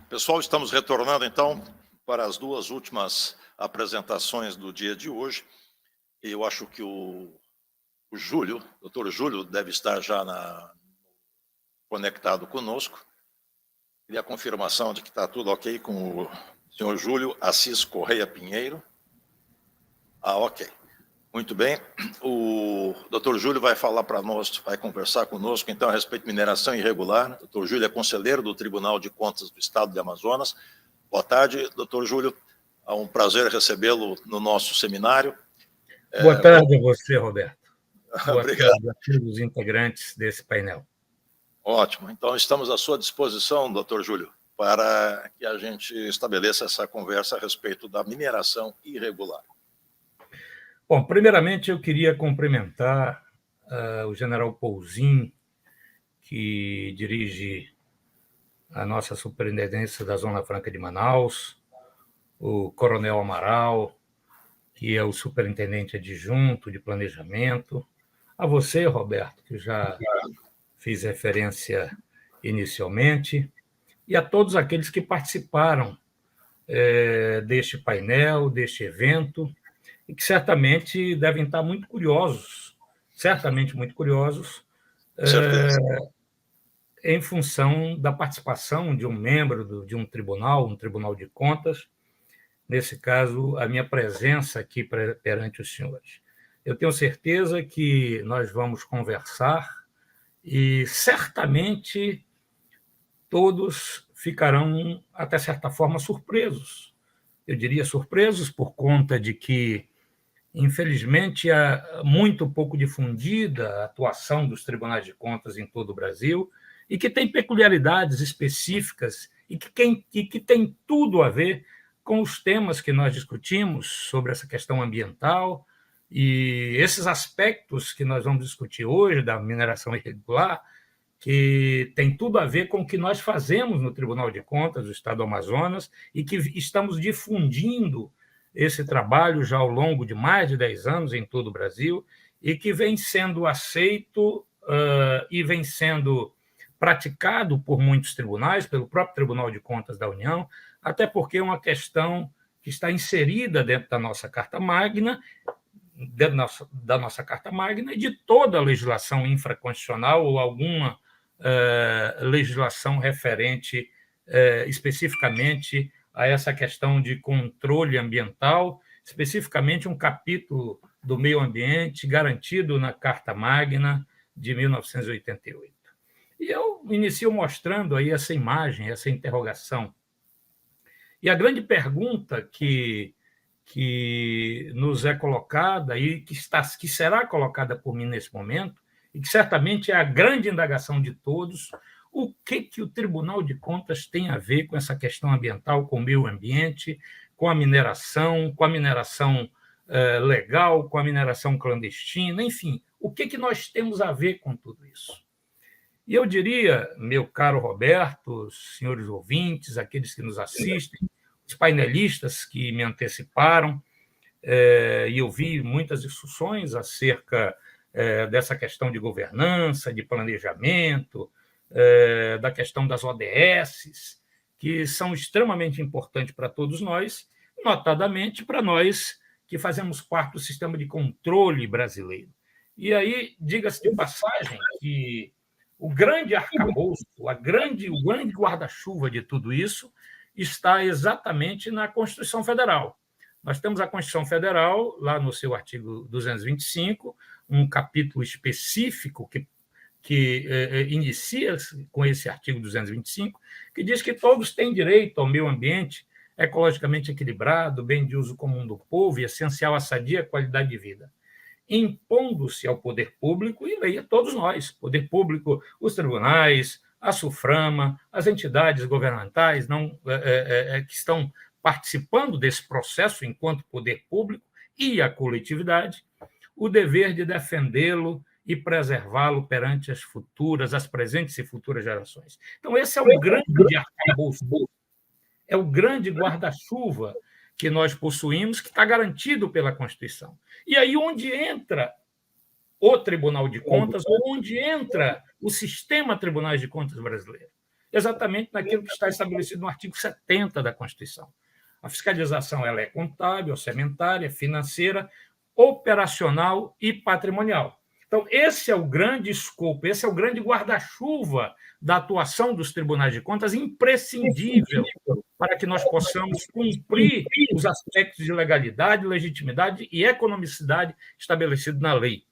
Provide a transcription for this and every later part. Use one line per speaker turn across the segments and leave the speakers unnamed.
Pessoal, estamos retornando então para as duas últimas apresentações do dia de hoje. Eu acho que o Júlio, doutor Júlio, deve estar já conectado conosco. Queria a confirmação de que está tudo ok com o senhor Júlio Assis Correia Pinheiro. Ok. Muito bem. O doutor Júlio vai falar para nós, vai conversar conosco, então, a respeito de mineração irregular. O doutor Júlio é conselheiro do Tribunal de Contas do Estado de Amazonas. Boa tarde, doutor Júlio. É um prazer recebê-lo no nosso seminário.
Boa tarde a você, Roberto. Boa
Obrigado.
tarde a todos os integrantes desse painel.
Ótimo. Então, estamos à sua disposição, doutor Júlio, para que a gente estabeleça essa conversa a respeito da mineração irregular.
Bom, primeiramente eu queria cumprimentar o general Pouzin, que dirige a nossa superintendência da Zona Franca de Manaus, o coronel Amaral, que é o superintendente adjunto de planejamento, a você, Roberto, que já fiz referência inicialmente, e a todos aqueles que participaram deste painel, deste evento, e que certamente devem estar muito curiosos, em função da participação de um membro de um tribunal de contas, nesse caso, a minha presença aqui perante os senhores. Eu tenho certeza que nós vamos conversar e certamente todos ficarão, até certa forma, surpresos. Eu diria surpresos por conta de que, infelizmente, é muito pouco difundida a atuação dos tribunais de contas em todo o Brasil e que tem peculiaridades específicas e que tem tudo a ver com os temas que nós discutimos sobre essa questão ambiental e esses aspectos que nós vamos discutir hoje da mineração irregular, que tem tudo a ver com o que nós fazemos no Tribunal de Contas do Estado do Amazonas e que estamos difundindo esse trabalho já ao longo de mais de 10 anos em todo o Brasil e que vem sendo aceito e vem sendo praticado por muitos tribunais, pelo próprio Tribunal de Contas da União, até porque é uma questão que está inserida dentro da nossa Carta Magna, e de toda a legislação infraconstitucional ou alguma legislação referente especificamente a essa questão de controle ambiental, especificamente um capítulo do meio ambiente garantido na Carta Magna de 1988. E eu inicio mostrando aí essa imagem, essa interrogação. E a grande pergunta que nos é colocada e que será colocada por mim nesse momento, e que certamente é a grande indagação de todos, o que o Tribunal de Contas tem a ver com essa questão ambiental, com o meio ambiente, com a mineração legal, com a mineração clandestina, enfim, o que nós temos a ver com tudo isso? E eu diria, meu caro Roberto, senhores ouvintes, aqueles que nos assistem, os painelistas que me anteciparam, e eu vi muitas discussões acerca dessa questão de governança, de planejamento, da questão das ODSs, que são extremamente importantes para todos nós, notadamente para nós que fazemos parte do sistema de controle brasileiro. E aí, diga-se de passagem que o grande arcabouço, o grande guarda-chuva de tudo isso está exatamente na Constituição Federal. Nós temos a Constituição Federal, lá no seu artigo 225, um capítulo específico que inicia com esse artigo 225, que diz que todos têm direito ao meio ambiente ecologicamente equilibrado, bem de uso comum do povo e essencial à sadia qualidade de vida, impondo-se ao poder público, e aí a todos nós, poder público, os tribunais, a SUFRAMA, as entidades governamentais que estão participando desse processo enquanto poder público e a coletividade, o dever de defendê-lo e preservá-lo perante as presentes e futuras gerações. Então, esse é o grande arcabouço, é o grande guarda-chuva que nós possuímos, que está garantido pela Constituição. E aí onde entra o Tribunal de Contas, onde entra o sistema Tribunais de Contas brasileiro? exatamente naquilo que está estabelecido no artigo 70 da Constituição. A fiscalização ela é contábil, orçamentária, financeira, operacional e patrimonial. Então, esse é o grande escopo, esse é o grande guarda-chuva da atuação dos tribunais de contas, imprescindível para que nós possamos cumprir os aspectos de legalidade, legitimidade e economicidade estabelecidos na lei.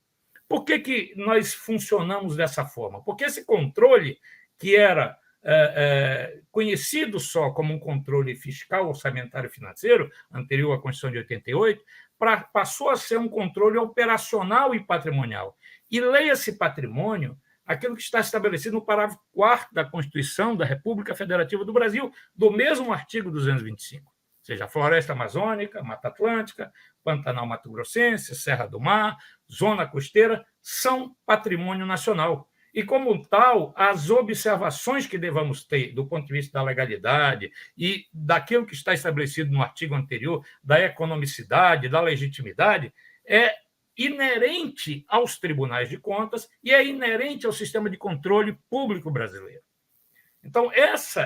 Por que nós funcionamos dessa forma? Porque esse controle, que era conhecido só como um controle fiscal, orçamentário e financeiro, anterior à Constituição de 88, passou a ser um controle operacional e patrimonial. E leia-se patrimônio aquilo que está estabelecido no parágrafo 4º da Constituição da República Federativa do Brasil, do mesmo artigo 225, ou seja, a floresta amazônica, Mata Atlântica, Pantanal Mato-Grossense, Serra do Mar, zona costeira, são patrimônio nacional. E, como tal, as observações que devamos ter do ponto de vista da legalidade e daquilo que está estabelecido no artigo anterior, da economicidade, da legitimidade, é inerente aos tribunais de contas e é inerente ao sistema de controle público brasileiro. Então,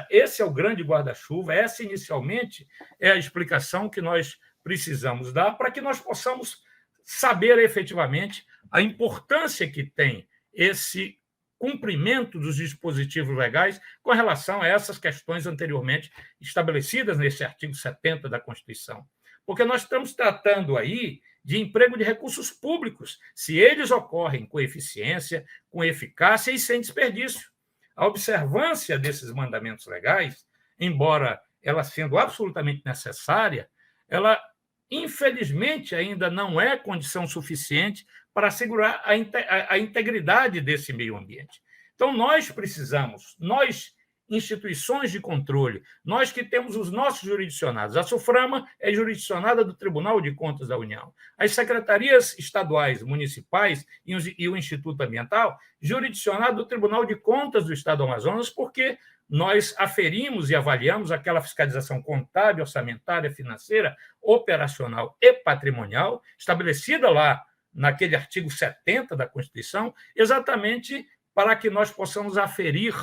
esse é o grande guarda-chuva, essa, inicialmente, é a explicação que nós precisamos dar para que nós possamos saber efetivamente a importância que tem esse cumprimento dos dispositivos legais com relação a essas questões anteriormente estabelecidas nesse artigo 70 da Constituição. Porque nós estamos tratando aí de emprego de recursos públicos, se eles ocorrem com eficiência, com eficácia e sem desperdício. A observância desses mandamentos legais, embora ela sendo absolutamente necessária, ela, infelizmente, ainda não é condição suficiente para assegurar a integridade desse meio ambiente. Então, nós precisamos, nós, instituições de controle, nós que temos os nossos jurisdicionados, a SUFRAMA é jurisdicionada do Tribunal de Contas da União, as secretarias estaduais, municipais e o Instituto Ambiental, jurisdicionado do Tribunal de Contas do Estado do Amazonas, porque nós aferimos e avaliamos aquela fiscalização contábil, orçamentária, financeira, operacional e patrimonial, estabelecida lá naquele artigo 70 da Constituição, exatamente para que nós possamos aferir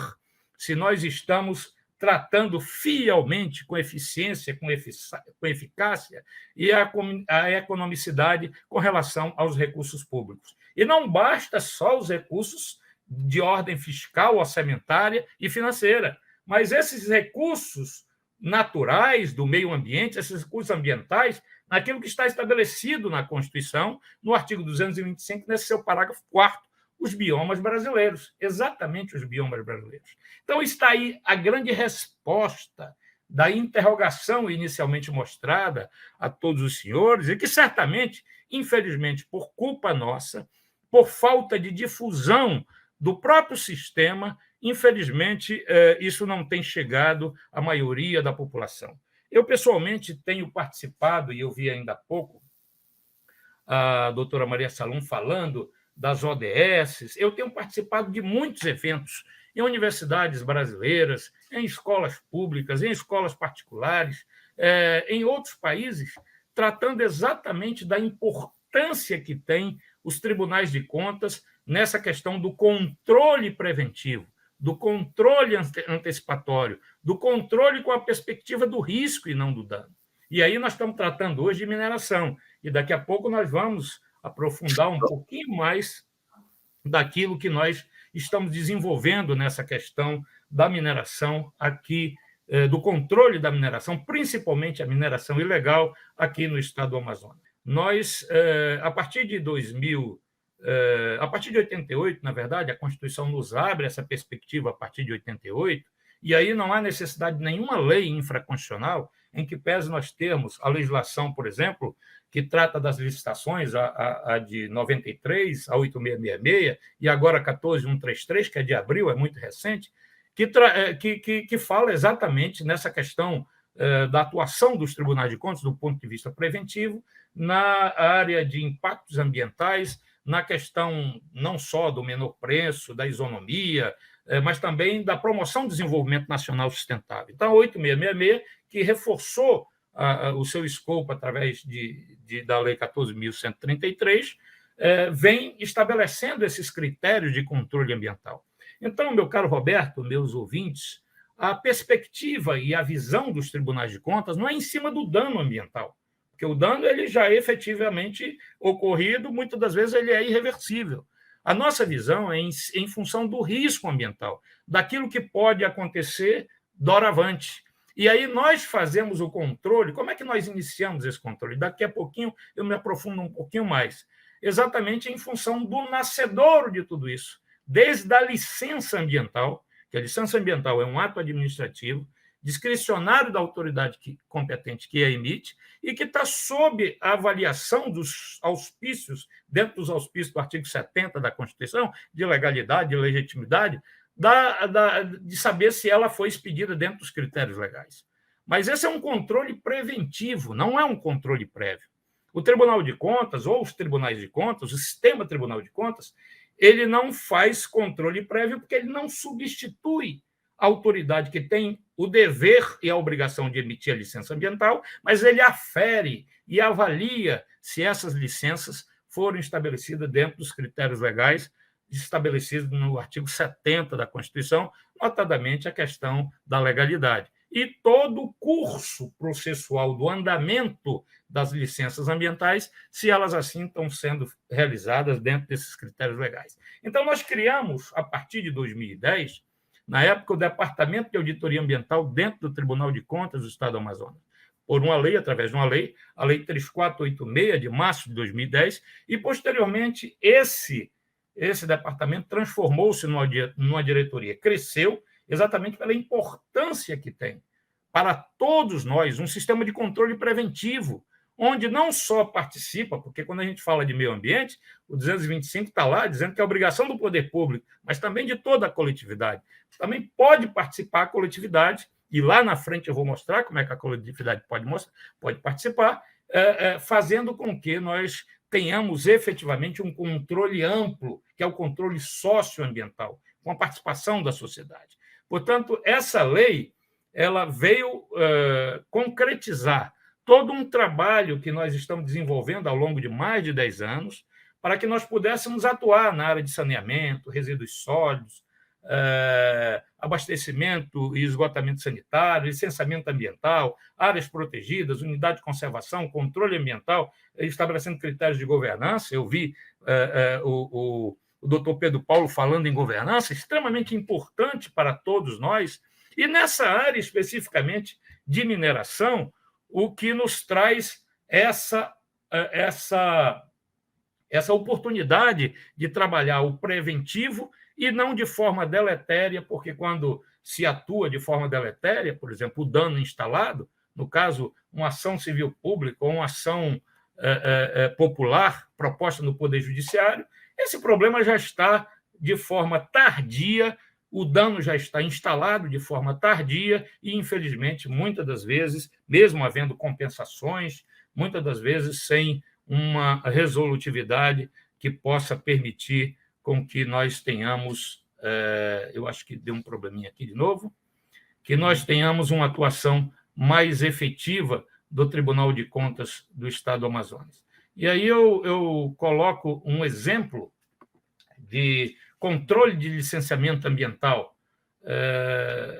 se nós estamos tratando fielmente, com eficiência, com eficácia e a economicidade com relação aos recursos públicos. E não basta só os recursos de ordem fiscal, orçamentária e financeira, mas esses recursos naturais do meio ambiente, esses recursos ambientais, naquilo que está estabelecido na Constituição, no artigo 225, nesse seu parágrafo 4º, os biomas brasileiros, exatamente os biomas brasileiros. Então, está aí a grande resposta da interrogação inicialmente mostrada a todos os senhores, e que certamente, infelizmente, por culpa nossa, por falta de difusão do próprio sistema, infelizmente, isso não tem chegado à maioria da população. Eu, pessoalmente, tenho participado, e eu vi ainda há pouco a doutora Maria Salum falando das ODS, eu tenho participado de muitos eventos em universidades brasileiras, em escolas públicas, em escolas particulares, em outros países, tratando exatamente da importância que tem os tribunais de contas nessa questão do controle preventivo, do controle antecipatório, do controle com a perspectiva do risco e não do dano. E aí nós estamos tratando hoje de mineração, e daqui a pouco nós vamos aprofundar um pouquinho mais daquilo que nós estamos desenvolvendo nessa questão da mineração aqui, do controle da mineração, principalmente a mineração ilegal aqui no estado do Amazonas. Nós, a partir de 88, na verdade, a Constituição nos abre essa perspectiva a partir de 88, e aí não há necessidade de nenhuma lei infraconstitucional em que pese nós termos a legislação, por exemplo, que trata das licitações, a de 93, a 8666, e agora a 14133, que é de abril, é muito recente, que fala exatamente nessa questão da atuação dos tribunais de contas do ponto de vista preventivo, na área de impactos ambientais, na questão não só do menor preço, da isonomia, mas também da promoção do desenvolvimento nacional sustentável. Então, a 8666, que reforçou o seu escopo através da Lei 14.133, vem estabelecendo esses critérios de controle ambiental. Então, meu caro Roberto, meus ouvintes, a perspectiva e a visão dos tribunais de contas não é em cima do dano ambiental, porque o dano ele já é efetivamente ocorrido, muitas das vezes ele é irreversível. A nossa visão é em função do risco ambiental, daquilo que pode acontecer doravante. E aí nós fazemos o controle. Como é que nós iniciamos esse controle? Daqui a pouquinho eu me aprofundo um pouquinho mais. Exatamente em função do nascedouro de tudo isso, desde a licença ambiental, que a licença ambiental é um ato administrativo discricionário da autoridade competente que a emite e que está sob a avaliação dos auspícios, dentro dos auspícios do artigo 70 da Constituição, de legalidade, de legitimidade, de saber se ela foi expedida dentro dos critérios legais. Mas esse é um controle preventivo, não é um controle prévio. O Tribunal de Contas, ou os tribunais de contas, o sistema Tribunal de Contas, ele não faz controle prévio porque ele não substitui a autoridade que tem o dever e a obrigação de emitir a licença ambiental, mas ele afere e avalia se essas licenças foram estabelecidas dentro dos critérios legais estabelecidos no artigo 70 da Constituição, notadamente a questão da legalidade. E todo o curso processual do andamento das licenças ambientais, se elas assim estão sendo realizadas dentro desses critérios legais. Então, nós criamos, a partir de 2010, na época, o Departamento de Auditoria Ambiental dentro do Tribunal de Contas do Estado do Amazonas, por uma lei, através de uma lei, a Lei 3486, de março de 2010, e, posteriormente, esse departamento transformou-se numa diretoria, cresceu exatamente pela importância que tem para todos nós um sistema de controle preventivo, onde não só participa, porque quando a gente fala de meio ambiente, o 225 está lá dizendo que é obrigação do poder público, mas também de toda a coletividade. Também pode participar a coletividade, e lá na frente eu vou mostrar como é que a coletividade pode participar, fazendo com que nós tenhamos efetivamente um controle amplo, que é o controle socioambiental, com a participação da sociedade. Portanto, essa lei ela veio concretizar todo um trabalho que nós estamos desenvolvendo ao longo de mais de 10 anos para que nós pudéssemos atuar na área de saneamento, resíduos sólidos, abastecimento e esgotamento sanitário, licenciamento ambiental, áreas protegidas, unidade de conservação, controle ambiental, estabelecendo critérios de governança. Eu vi o doutor Pedro Paulo falando em governança, extremamente importante para todos nós, e nessa área especificamente de mineração, o que nos traz essa oportunidade de trabalhar o preventivo e não de forma deletéria, porque quando se atua de forma deletéria, por exemplo, o dano instalado, no caso, uma ação civil pública ou uma ação popular proposta no Poder Judiciário, esse problema já está de forma tardia, o dano já está instalado de forma tardia e, infelizmente, muitas das vezes, mesmo havendo compensações, muitas das vezes sem uma resolutividade que possa permitir com que nós tenhamos, eu acho que deu um probleminha aqui de novo, que nós tenhamos uma atuação mais efetiva do Tribunal de Contas do Estado do Amazonas. E aí eu coloco um exemplo de controle de licenciamento ambiental.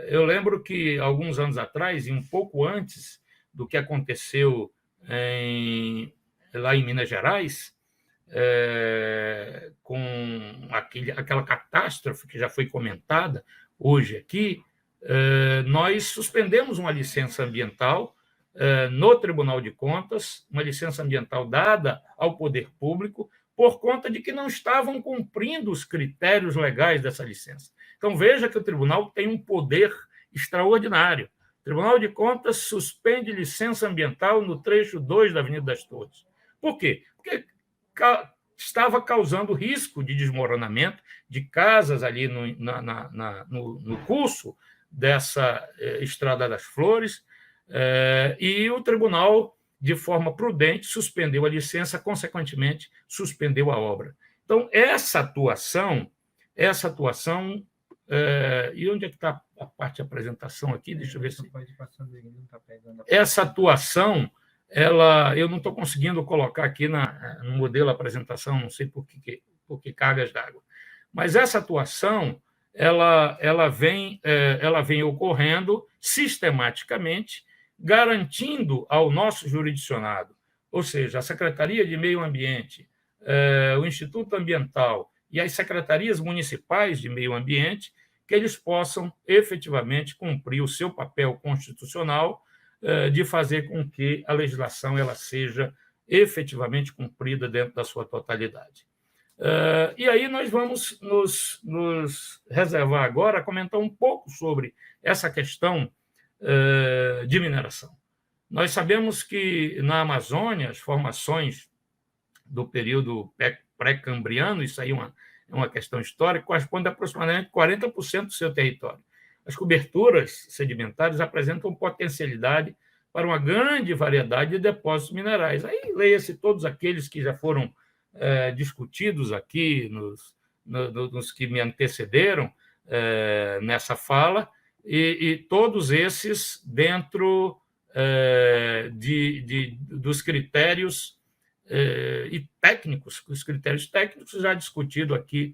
Eu lembro que, alguns anos atrás, e um pouco antes do que aconteceu lá em Minas Gerais, com aquela catástrofe que já foi comentada hoje aqui, nós suspendemos uma licença ambiental no Tribunal de Contas, uma licença ambiental dada ao poder público, por conta de que não estavam cumprindo os critérios legais dessa licença. Então, veja que o tribunal tem um poder extraordinário. O Tribunal de Contas suspende licença ambiental no trecho 2 da Avenida das Torres. Por quê? Porque estava causando risco de desmoronamento de casas ali no curso dessa Estrada das Flores, e o tribunal, de forma prudente, suspendeu a licença, consequentemente, suspendeu a obra. Então, essa atuação, e onde é que está a parte de apresentação aqui? Deixa eu ver se... Essa atuação, eu não estou conseguindo colocar aqui no modelo apresentação, não sei por que cargas d'água, mas essa atuação, ela vem ocorrendo sistematicamente, garantindo ao nosso jurisdicionado, ou seja, a Secretaria de Meio Ambiente, o Instituto Ambiental e as secretarias municipais de meio ambiente, que eles possam efetivamente cumprir o seu papel constitucional de fazer com que a legislação ela seja efetivamente cumprida dentro da sua totalidade. E aí nós vamos nos reservar agora a comentar um pouco sobre essa questão de mineração. Nós sabemos que na Amazônia, as formações do período pré-cambriano, isso aí é uma questão histórica, corresponde a aproximadamente 40% do seu território. As coberturas sedimentares apresentam potencialidade para uma grande variedade de depósitos minerais. Aí leia-se todos aqueles que já foram discutidos aqui, nos que me antecederam nessa fala, e todos esses dentro dos critérios e técnicos, os critérios técnicos já discutidos aqui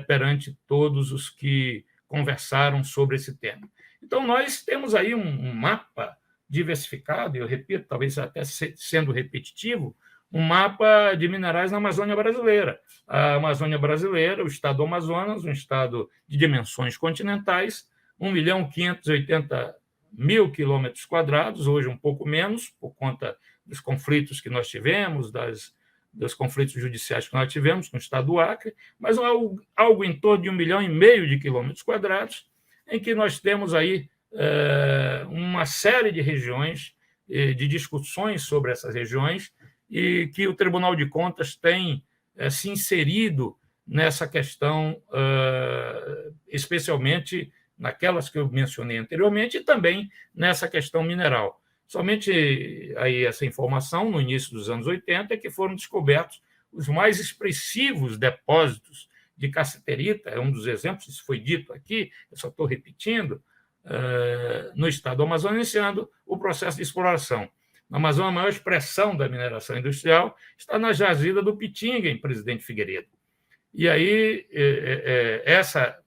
perante todos os que conversaram sobre esse tema. Então, nós temos aí um mapa diversificado, eu repito, talvez até sendo repetitivo, um mapa de minerais na Amazônia brasileira. A Amazônia brasileira, o estado do Amazonas, um estado de dimensões continentais, 1.580.000 quilômetros quadrados, hoje um pouco menos, por conta dos conflitos que nós tivemos, dos conflitos judiciais que nós tivemos com o estado do Acre, mas algo em torno de 1,5 milhão de quilômetros quadrados, em que nós temos aí uma série de regiões, de discussões sobre essas regiões, e que o Tribunal de Contas tem se inserido nessa questão, especialmente naquelas que eu mencionei anteriormente, e também nessa questão mineral. Somente aí essa informação, no início dos anos 80, é que foram descobertos os mais expressivos depósitos de cassiterita, é um dos exemplos, isso foi dito aqui, eu só estou repetindo, no estado do Amazonas, iniciando o processo de exploração. Na Amazônia, a maior expressão da mineração industrial está na jazida do Pitinga, em Presidente Figueiredo. E aí, essa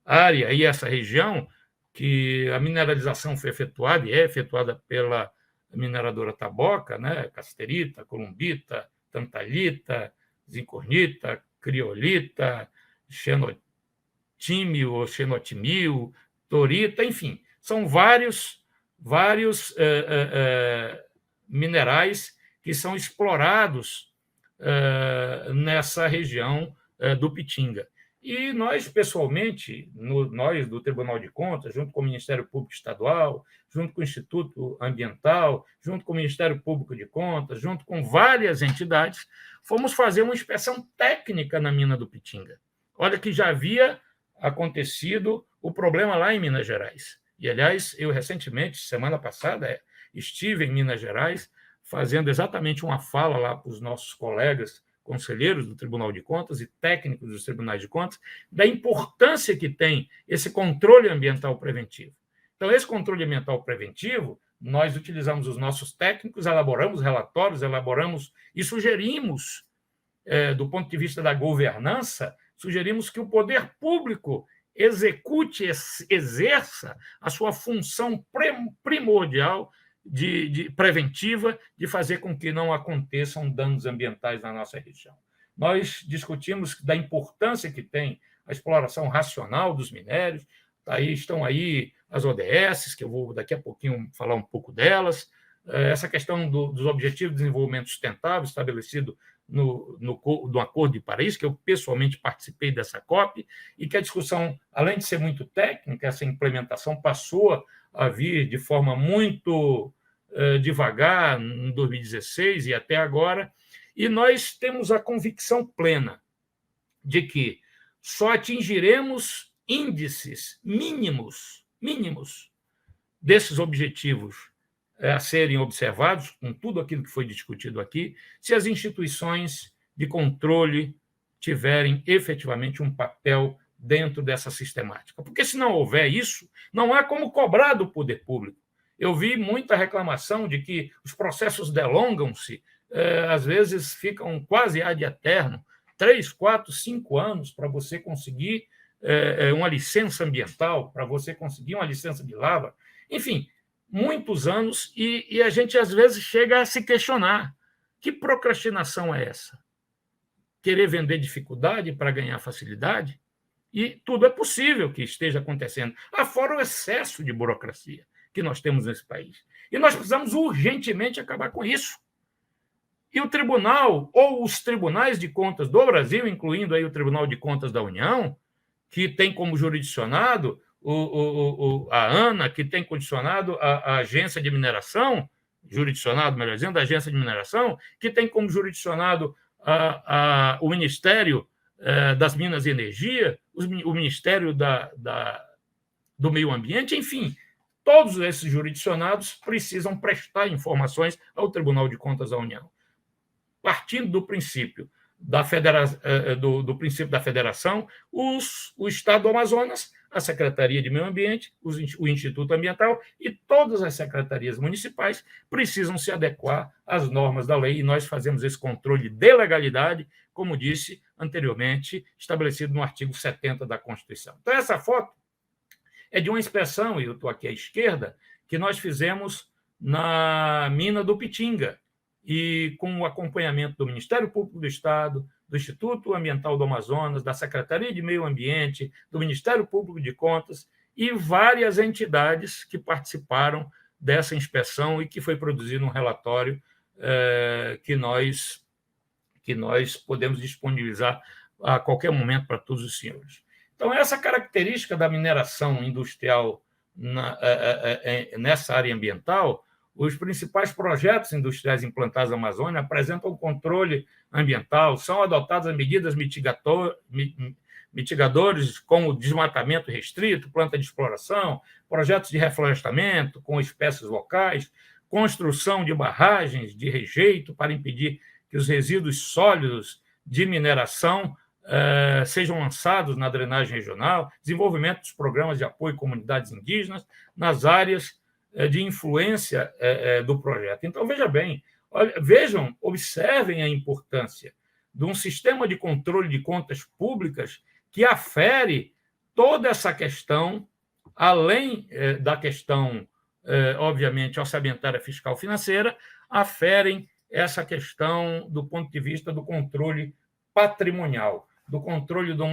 área e essa região, que a mineralização foi efetuada, e é efetuada pela mineradora Taboca, né? Cassiterita, columbita, tantalita, zincornita, criolita, xenotímio ou xenotimil, torita, enfim, são vários minerais que são explorados nessa região do Pitinga. E nós, pessoalmente, nós do Tribunal de Contas, junto com o Ministério Público Estadual, junto com o Instituto Ambiental, junto com o Ministério Público de Contas, junto com várias entidades, fomos fazer uma inspeção técnica na mina do Pitinga. Olha que já havia acontecido o problema lá em Minas Gerais. E, aliás, eu recentemente, semana passada, estive em Minas Gerais fazendo exatamente uma fala lá para os nossos colegas conselheiros do Tribunal de Contas e técnicos dos tribunais de contas, da importância que tem esse controle ambiental preventivo. Então, esse controle ambiental preventivo, nós utilizamos os nossos técnicos, elaboramos relatórios, elaboramos e sugerimos, do ponto de vista da governança, sugerimos que o poder público execute, exerça a sua função primordial de preventiva, de fazer com que não aconteçam danos ambientais na nossa região. Nós discutimos da importância que tem a exploração racional dos minérios, estão aí as ODS, que eu vou daqui a pouquinho falar um pouco delas, essa questão dos Objetivos de Desenvolvimento Sustentável, estabelecido no Acordo de Paris, que eu pessoalmente participei dessa COP, e que a discussão, além de ser muito técnica, essa implementação passou a vir de forma muito devagar, em 2016 e até agora, e nós temos a convicção plena de que só atingiremos índices mínimos desses objetivos a serem observados, com tudo aquilo que foi discutido aqui, se as instituições de controle tiverem efetivamente um papel dentro dessa sistemática. Porque, se não houver isso, não há como cobrar do poder público. Eu vi muita reclamação de que os processos delongam-se, às vezes ficam quase ad eterno, 3, 4, 5 anos para você conseguir uma licença ambiental, para você conseguir uma licença de lavra, enfim, muitos anos, e a gente, às vezes, chega a se questionar: que procrastinação é essa? Querer vender dificuldade para ganhar facilidade? E tudo é possível que esteja acontecendo, afora o excesso de burocracia que nós temos nesse país. E nós precisamos urgentemente acabar com isso. E o tribunal, ou os tribunais de contas do Brasil, incluindo aí o Tribunal de Contas da União, que tem como jurisdicionado a ANA, que tem condicionado a agência de mineração, jurisdicionado, melhor dizendo, a agência de mineração, que tem como jurisdicionado o Ministério das Minas e Energia, o Ministério do Meio Ambiente, enfim, todos esses jurisdicionados precisam prestar informações ao Tribunal de Contas da União. Partindo do princípio da federação, o Estado do Amazonas, a Secretaria de Meio Ambiente, o Instituto Ambiental e todas as secretarias municipais precisam se adequar às normas da lei, e nós fazemos esse controle de legalidade, como disse anteriormente, estabelecido no artigo 70 da Constituição. Então, essa foto é de uma inspeção, e eu estou aqui à esquerda, que nós fizemos na mina do Pitinga, e com o acompanhamento do Ministério Público do Estado, do Instituto Ambiental do Amazonas, da Secretaria de Meio Ambiente, do Ministério Público de Contas e várias entidades que participaram dessa inspeção e que foi produzido um relatório que nós podemos disponibilizar a qualquer momento para todos os senhores. Então, essa característica da mineração industrial nessa área ambiental, os principais projetos industriais implantados na Amazônia apresentam controle ambiental, são adotadas medidas mitigadores, como desmatamento restrito, planta de exploração, projetos de reflorestamento com espécies locais, construção de barragens de rejeito para impedir que os resíduos sólidos de mineração sejam lançados na drenagem regional, desenvolvimento dos programas de apoio a comunidades indígenas nas áreas de influência do projeto. Então, observem a importância de um sistema de controle de contas públicas que afere toda essa questão, além da questão, obviamente, orçamentária, fiscal, financeira, aferem essa questão do ponto de vista do controle patrimonial, do controle do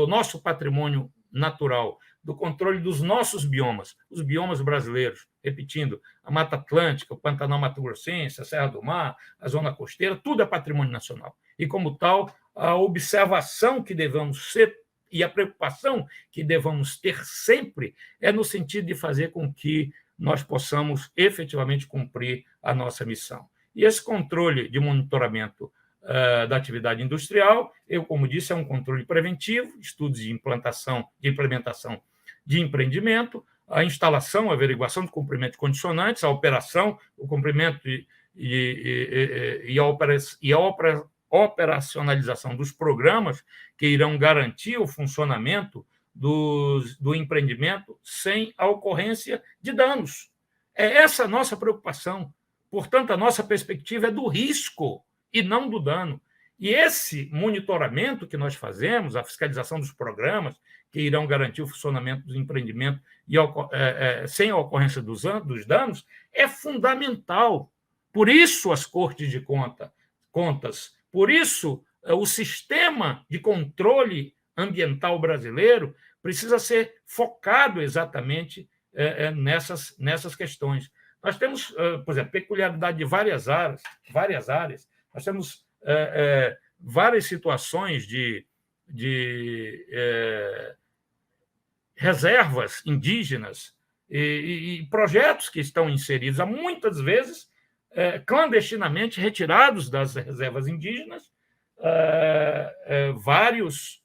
nosso patrimônio natural, do controle dos nossos biomas, os biomas brasileiros, repetindo, a Mata Atlântica, o Pantanal Mato Grossense, a Serra do Mar, a Zona Costeira, tudo é patrimônio nacional. E, como tal, a observação que devemos ser e a preocupação que devamos ter sempre é no sentido de fazer com que nós possamos efetivamente cumprir a nossa missão. E esse controle de monitoramento da atividade industrial, como disse, é um controle preventivo, estudos de implementação de empreendimento, a instalação, a averiguação do cumprimento de condicionantes, a operação, o cumprimento e a operacionalização dos programas que irão garantir o funcionamento do empreendimento sem a ocorrência de danos. É essa a nossa preocupação. Portanto, a nossa perspectiva é do risco e não do dano. E esse monitoramento que nós fazemos, a fiscalização dos programas que irão garantir o funcionamento do empreendimento sem a ocorrência dos danos, é fundamental. Por isso, as cortes de contas, por isso, o sistema de controle ambiental brasileiro precisa ser focado exatamente nessas questões. Nós temos, por exemplo, peculiaridade de várias áreas. Nós temos várias situações de reservas indígenas e projetos que estão inseridos, muitas vezes, clandestinamente retirados das reservas indígenas, vários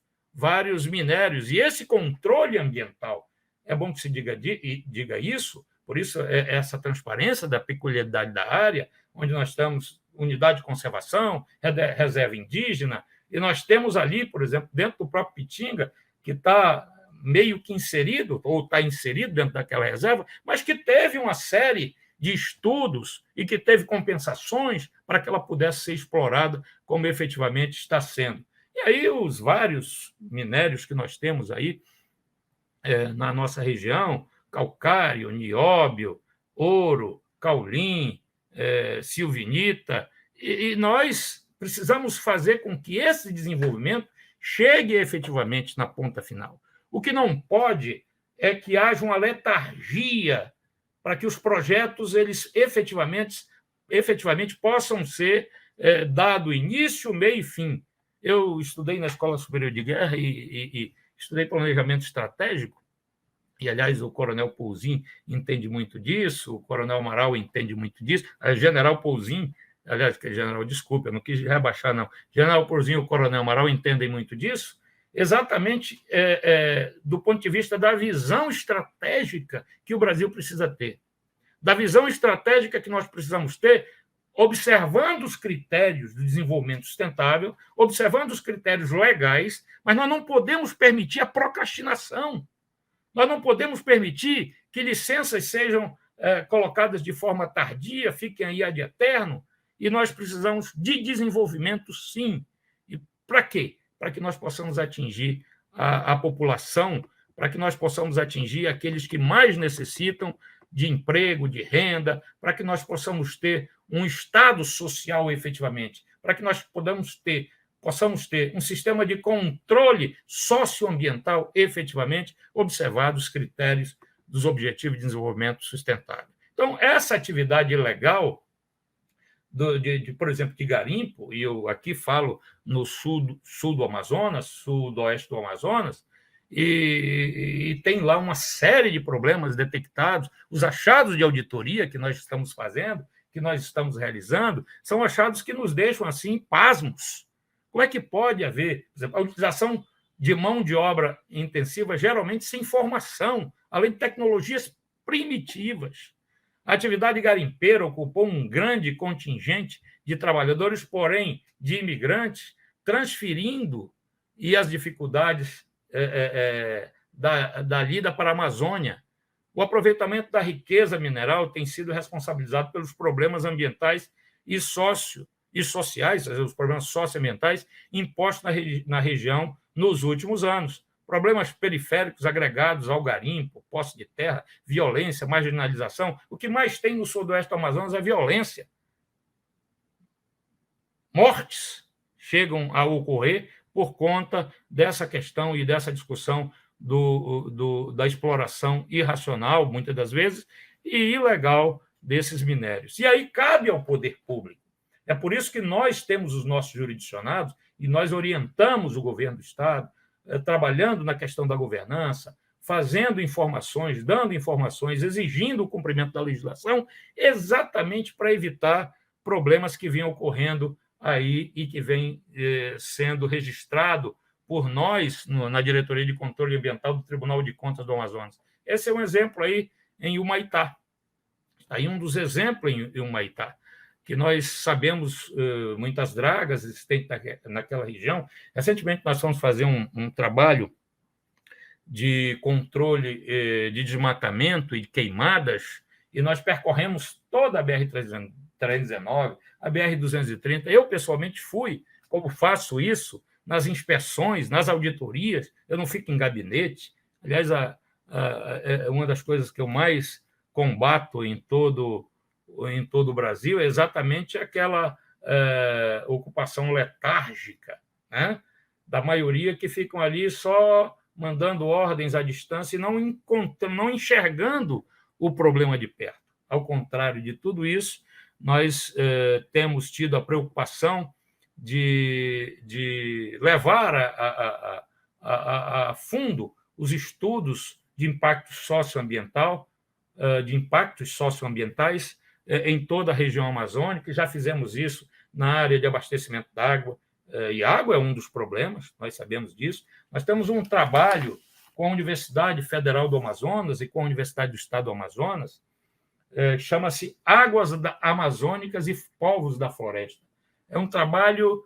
minérios. E esse controle ambiental, é bom que se diga isso, por isso essa transparência da peculiaridade da área, onde nós temos unidade de conservação, reserva indígena, e nós temos ali, por exemplo, dentro do próprio Pitinga, que está meio que inserido, ou está inserido dentro daquela reserva, mas que teve uma série de estudos e que teve compensações para que ela pudesse ser explorada como efetivamente está sendo. E aí os vários minérios que nós temos aí na nossa região, calcário, nióbio, ouro, caulim, silvinita, e nós precisamos fazer com que esse desenvolvimento chegue efetivamente na ponta final. O que não pode é que haja uma letargia para que os projetos eles efetivamente possam ser dado início, meio e fim. Eu estudei na Escola Superior de Guerra e estudei planejamento estratégico, e, aliás, o coronel Pouzin entende muito disso, o coronel Amaral entende muito disso, o general Pouzin, aliás, que é general, desculpa, eu não quis rebaixar, não. General Pouzin e o coronel Amaral entendem muito disso, exatamente do ponto de vista da visão estratégica que o Brasil precisa ter. Da visão estratégica que nós precisamos ter, observando os critérios do desenvolvimento sustentável, observando os critérios legais, mas nós não podemos permitir a procrastinação. Nós não podemos permitir que licenças sejam colocadas de forma tardia, fiquem aí ad eterno, e nós precisamos de desenvolvimento, sim. E para quê? Para que nós possamos atingir a população, para que nós possamos atingir aqueles que mais necessitam de emprego, de renda, para que nós possamos ter um Estado social efetivamente, para que nós possamos ter um sistema de controle socioambiental efetivamente, observados os critérios dos Objetivos de Desenvolvimento Sustentável. Então, essa atividade legal, por exemplo, de garimpo, e eu aqui falo no sul do Amazonas, sudoeste do Amazonas, e tem lá uma série de problemas detectados, os achados de auditoria que nós estamos fazendo, que nós estamos realizando, são achados que nos deixam, assim, pasmos. Como é que pode haver, por exemplo, a utilização de mão de obra intensiva, geralmente sem formação, além de tecnologias primitivas? A atividade garimpeira ocupou um grande contingente de trabalhadores, porém de imigrantes, transferindo e as dificuldades da lida para a Amazônia. O aproveitamento da riqueza mineral tem sido responsabilizado pelos problemas ambientais e sociais, os problemas socioambientais impostos na região nos últimos anos. Problemas periféricos agregados ao garimpo, posse de terra, violência, marginalização. O que mais tem no sudoeste do Amazonas é violência. Mortes chegam a ocorrer por conta dessa questão e dessa discussão da exploração irracional, muitas das vezes, e ilegal desses minérios. E aí cabe ao poder público. É por isso que nós temos os nossos jurisdicionados e nós orientamos o governo do Estado, trabalhando na questão da governança, fazendo informações, dando informações, exigindo o cumprimento da legislação, exatamente para evitar problemas que vinham ocorrendo aí e que vem sendo registrado por nós na Diretoria de Controle Ambiental do Tribunal de Contas do Amazonas. Esse é um exemplo aí em Humaitá. Aí um dos exemplos em Humaitá, que nós sabemos muitas dragas existentes naquela região. Recentemente, nós fomos fazer um trabalho de controle de desmatamento e de queimadas, e nós percorremos toda a BR-319, a BR-230. Eu, pessoalmente, fui, como faço isso, nas inspeções, nas auditorias, eu não fico em gabinete. Aliás, uma das coisas que eu mais combato em todo o Brasil é exatamente aquela ocupação letárgica, né, da maioria que ficam ali só mandando ordens à distância e não enxergando o problema de perto. Ao contrário de tudo isso, nós temos tido a preocupação de levar a fundo os estudos de impacto socioambiental, de impactos socioambientais em toda a região amazônica. Já fizemos isso na área de abastecimento d'água, e água é um dos problemas, nós sabemos disso. Nós temos um trabalho com a Universidade Federal do Amazonas e com a Universidade do Estado do Amazonas, chama-se Águas Amazônicas e Povos da Floresta. É um trabalho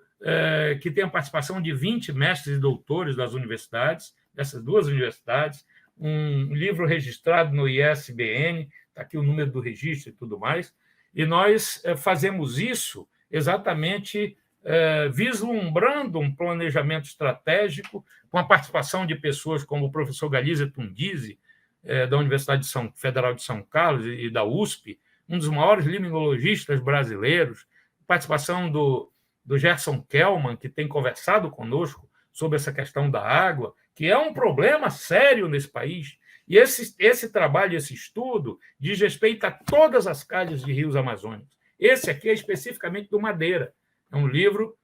que tem a participação de 20 mestres e doutores das universidades, dessas duas universidades, um livro registrado no ISBN, está aqui o número do registro e tudo mais, e nós fazemos isso exatamente vislumbrando um planejamento estratégico com a participação de pessoas como o professor Galizia Tundizi, da Universidade Federal de São Carlos e da USP, um dos maiores limnologistas brasileiros, participação do Gerson Kellman, que tem conversado conosco sobre essa questão da água, que é um problema sério nesse país. E esse trabalho, esse estudo, diz respeito a todas as calhas de rios amazônicos. Esse aqui é especificamente do Madeira. É um livro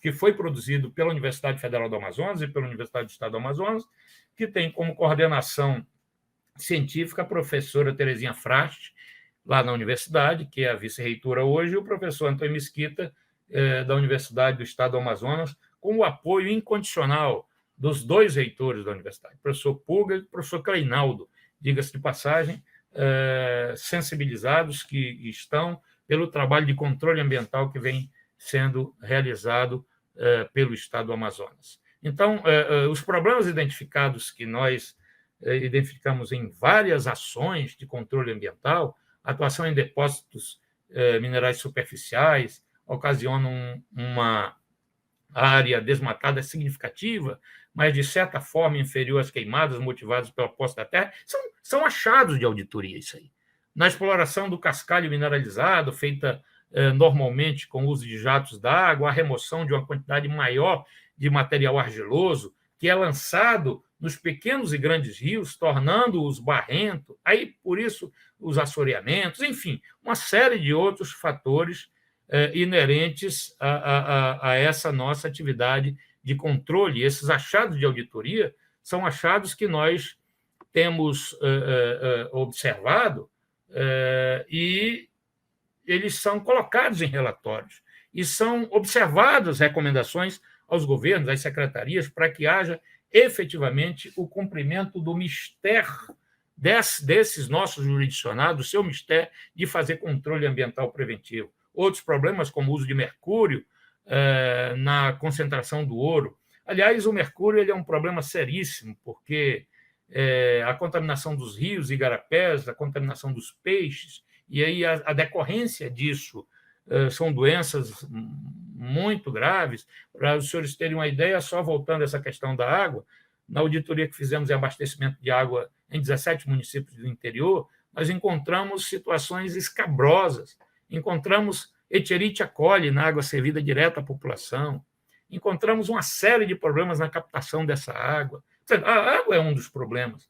que foi produzido pela Universidade Federal do Amazonas e pela Universidade do Estado do Amazonas, que tem como coordenação científica a professora Terezinha Fraste, lá na universidade, que é a vice-reitora hoje, e o professor Antônio Mesquita, da Universidade do Estado do Amazonas, com o apoio incondicional dos dois reitores da universidade, o professor Puga e o professor Cleinaldo, diga-se de passagem, sensibilizados que estão pelo trabalho de controle ambiental que vem sendo realizado pelo Estado do Amazonas. Então, os problemas identificados que nós identificamos em várias ações de controle ambiental, atuação em depósitos minerais superficiais, ocasionam uma área desmatada significativa, mas de certa forma inferior às queimadas motivadas pela posse da terra, são achados de auditoria isso aí. Na exploração do cascalho mineralizado, feita normalmente com o uso de jatos d'água, a remoção de uma quantidade maior de material argiloso, que é lançado nos pequenos e grandes rios, tornando-os barrentos, aí, por isso, os assoreamentos, enfim, uma série de outros fatores inerentes a essa nossa atividade de controle. Esses achados de auditoria são achados que nós temos observado e eles são colocados em relatórios e são observadas recomendações aos governos, às secretarias, para que haja efetivamente o cumprimento do mistério desses nossos jurisdicionados, o seu mistério de fazer controle ambiental preventivo. Outros problemas, como o uso de mercúrio na concentração do ouro. Aliás, o mercúrio ele é um problema seríssimo, porque a contaminação dos rios e igarapés, a contaminação dos peixes, e aí a decorrência disso são doenças muito graves. Para os senhores terem uma ideia, só voltando a essa questão da água, na auditoria que fizemos em abastecimento de água em 17 municípios do interior, nós encontramos situações escabrosas, encontramos Escherichia coli na água servida direto à população, encontramos uma série de problemas na captação dessa água. A água é um dos problemas.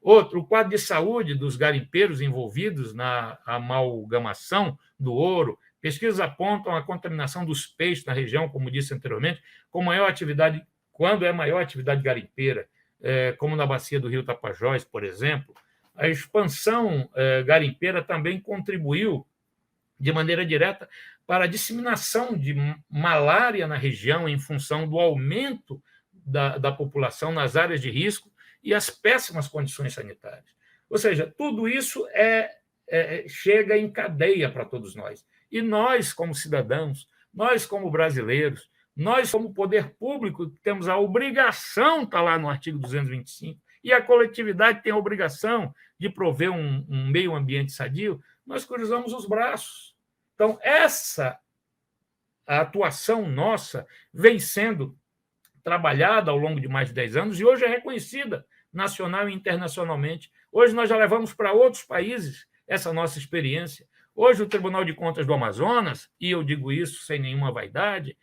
Outro, o quadro de saúde dos garimpeiros envolvidos na amalgamação do ouro. Pesquisas apontam a contaminação dos peixes na região, como disse anteriormente, quando é maior atividade garimpeira, como na bacia do Rio Tapajós, por exemplo. A expansão garimpeira também contribuiu de maneira direta para a disseminação de malária na região em função do aumento da população nas áreas de risco e as péssimas condições sanitárias. Ou seja, tudo isso chega em cadeia para todos nós. E nós, como cidadãos, nós, como brasileiros, nós, como poder público, temos a obrigação, está lá no artigo 225, e a coletividade tem a obrigação de prover um meio ambiente sadio, nós cruzamos os braços. Então, essa atuação nossa vem sendo trabalhada ao longo de mais de 10 anos e hoje é reconhecida nacional e internacionalmente. Hoje nós já levamos para outros países essa nossa experiência. Hoje o Tribunal de Contas do Amazonas, e eu digo isso sem nenhuma vaidade,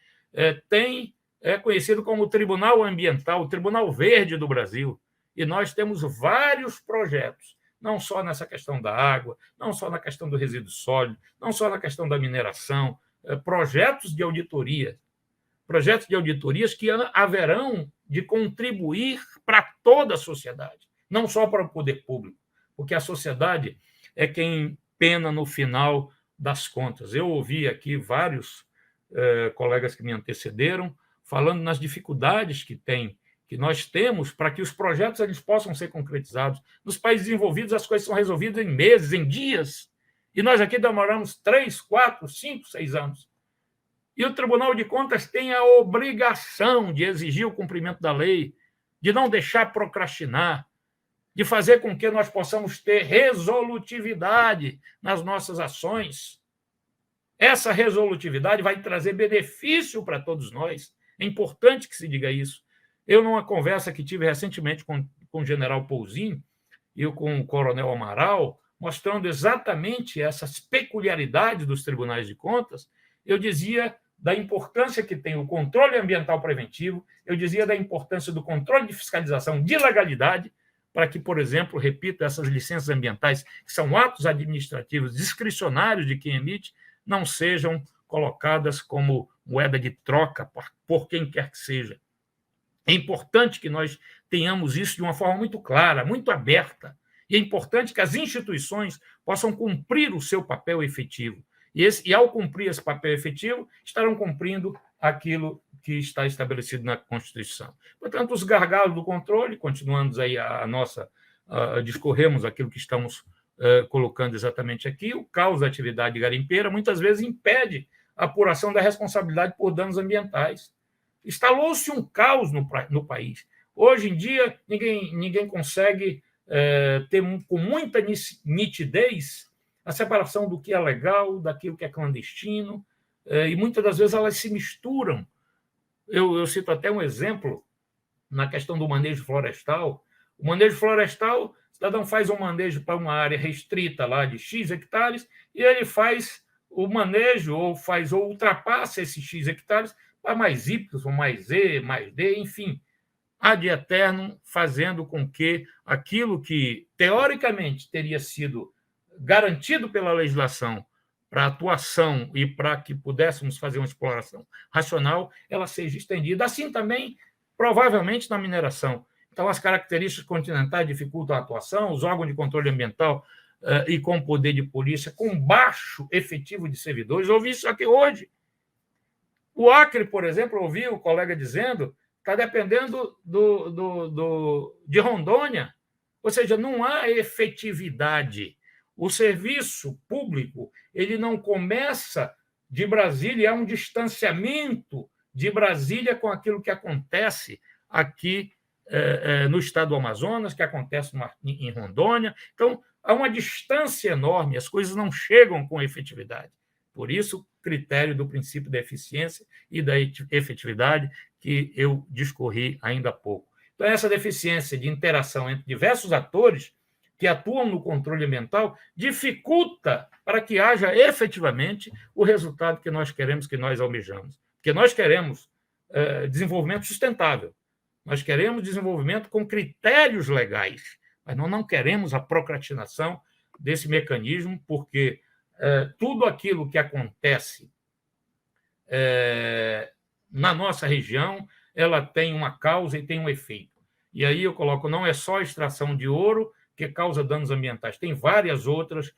é conhecido como o Tribunal Ambiental, o Tribunal Verde do Brasil. E nós temos vários projetos, não só nessa questão da água, não só na questão do resíduo sólido, não só na questão da mineração, projetos de auditorias que haverão de contribuir para toda a sociedade, não só para o poder público, porque a sociedade é quem pena no final das contas. Eu ouvi aqui vários colegas que me antecederam falando nas dificuldades que nós temos para que os projetos eles possam ser concretizados. Nos países desenvolvidos, as coisas são resolvidas em meses, em dias, e nós aqui demoramos 3, 4, 5, 6 anos. E o Tribunal de Contas tem a obrigação de exigir o cumprimento da lei, de não deixar procrastinar, de fazer com que nós possamos ter resolutividade nas nossas ações. Essa resolutividade vai trazer benefício para todos nós. É importante que se diga isso. Eu, numa conversa que tive recentemente com o general Pouzinho e com o coronel Amaral, mostrando exatamente essas peculiaridades dos tribunais de contas, eu dizia da importância que tem o controle ambiental preventivo, eu dizia da importância do controle de fiscalização de legalidade, para que, por exemplo, repito, essas licenças ambientais, que são atos administrativos discricionários de quem emite, não sejam colocadas como moeda de troca por quem quer que seja. É importante que nós tenhamos isso de uma forma muito clara, muito aberta, e é importante que as instituições possam cumprir o seu papel efetivo. E ao cumprir esse papel efetivo, estarão cumprindo aquilo que está estabelecido na Constituição. Portanto, os gargalos do controle, continuando aí discorremos aquilo que estamos colocando exatamente aqui, o caos da atividade garimpeira muitas vezes impede a apuração da responsabilidade por danos ambientais. Instalou-se um caos no país. Hoje em dia, ninguém consegue ter com muita nitidez a separação do que é legal, daquilo que é clandestino, e muitas das vezes elas se misturam. Eu cito até um exemplo na questão do manejo florestal. O manejo florestal, o cidadão faz um manejo para uma área restrita lá de X hectares e ele faz o manejo ou ultrapassa esses X hectares para mais Y, mais Z, mais D, enfim, ad eternum, fazendo com que aquilo que, teoricamente, teria sido garantido pela legislação para atuação e para que pudéssemos fazer uma exploração racional, ela seja estendida. Assim também, provavelmente, na mineração. Então, as características continentais dificultam a atuação, os órgãos de controle ambiental e com poder de polícia, com baixo efetivo de servidores. Ouvi isso aqui hoje. O Acre, por exemplo, ouvi o colega dizendo, está dependendo de Rondônia, ou seja, não há efetividade. O serviço público ele não começa de Brasília, há um distanciamento de Brasília com aquilo que acontece aqui no estado do Amazonas, que acontece em Rondônia. Então, há uma distância enorme, as coisas não chegam com efetividade. Por isso, o critério do princípio da eficiência e da efetividade que eu discorri ainda há pouco. Então, essa deficiência de interação entre diversos atores que atuam no controle ambiental dificulta para que haja efetivamente o resultado que nós queremos, que nós almejamos. Porque nós queremos desenvolvimento sustentável, nós queremos desenvolvimento com critérios legais, mas nós não queremos a procrastinação desse mecanismo, porque tudo aquilo que acontece na nossa região, ela tem uma causa e tem um efeito. E aí eu coloco, não é só a extração de ouro que causa danos ambientais, tem vários outros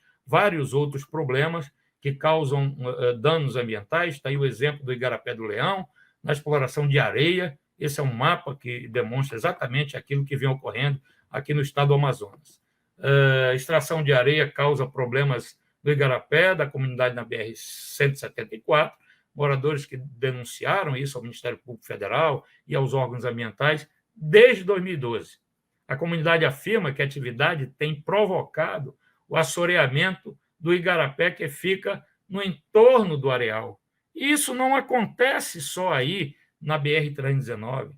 problemas que causam danos ambientais. Está aí o exemplo do Igarapé do Leão, na exploração de areia. Esse é um mapa que demonstra exatamente aquilo que vem ocorrendo aqui no estado do Amazonas. Extração de areia causa problemas do Igarapé, da comunidade na BR-174, moradores que denunciaram isso ao Ministério Público Federal e aos órgãos ambientais desde 2012. A comunidade afirma que a atividade tem provocado o assoreamento do Igarapé, que fica no entorno do areal. E isso não acontece só aí na BR-319,